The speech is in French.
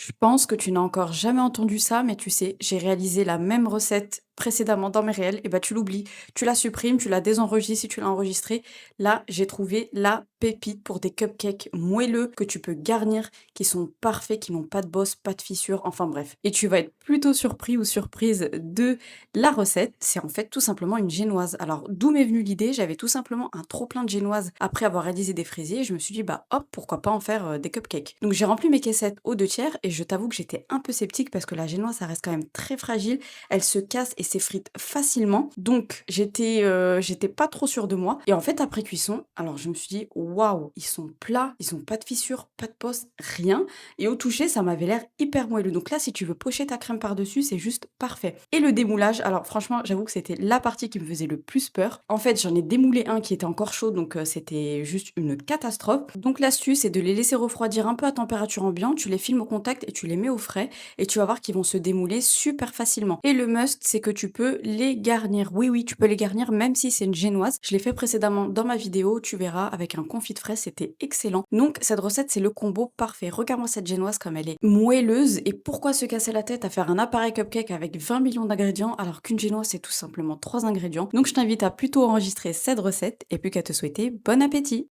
Je pense que tu n'as encore jamais entendu ça, mais tu sais, j'ai réalisé la même recette précédemment dans mes réels, et bah tu l'oublies, tu la supprimes, tu la désenregistres si tu l'as enregistrée. Là, j'ai trouvé la pépite pour des cupcakes moelleux que tu peux garnir, qui sont parfaits, qui n'ont pas de bosse, pas de fissures, enfin bref. Et tu vas être plutôt surpris ou surprise de la recette. C'est en fait tout simplement une génoise. Alors, d'où m'est venue l'idée? J'avais tout simplement un trop plein de génoises après avoir réalisé des fraisiers. Je me suis dit, bah hop, pourquoi pas en faire des cupcakes. Donc j'ai rempli mes caissettes aux deux tiers et je t'avoue que j'étais un peu sceptique parce que la génoise, ça reste quand même très fragile. Elle se casse et s'effrite facilement. Donc j'étais pas trop sûre de moi. Et en fait, après cuisson, alors je me suis dit, waouh, ils sont plats, ils ont pas de fissures, pas de poce, rien. Et au toucher, ça m'avait l'air hyper moelleux. Donc là, si tu veux pocher ta crème par-dessus, c'est juste parfait. Et le démoulage, alors franchement, j'avoue que c'était la partie qui me faisait le plus peur. En fait, j'en ai démoulé un qui était encore chaud, donc c'était juste une catastrophe. Donc l'astuce, c'est de les laisser refroidir un peu à température ambiante, tu les filmes au contact et tu les mets au frais, et tu vas voir qu'ils vont se démouler super facilement. Et le must, c'est que tu peux les garnir. Oui, oui, tu peux les garnir même si c'est une génoise. Je l'ai fait précédemment dans ma vidéo, tu verras, avec un confit de fraises, c'était excellent. Donc cette recette, c'est le combo parfait. Regarde-moi cette génoise comme elle est moelleuse. Et pourquoi se casser la tête à faire un appareil cupcake avec 20 millions d'ingrédients alors qu'une génoise, c'est tout simplement 3 ingrédients. Donc je t'invite à plutôt enregistrer cette recette et plus qu'à te souhaiter bon appétit.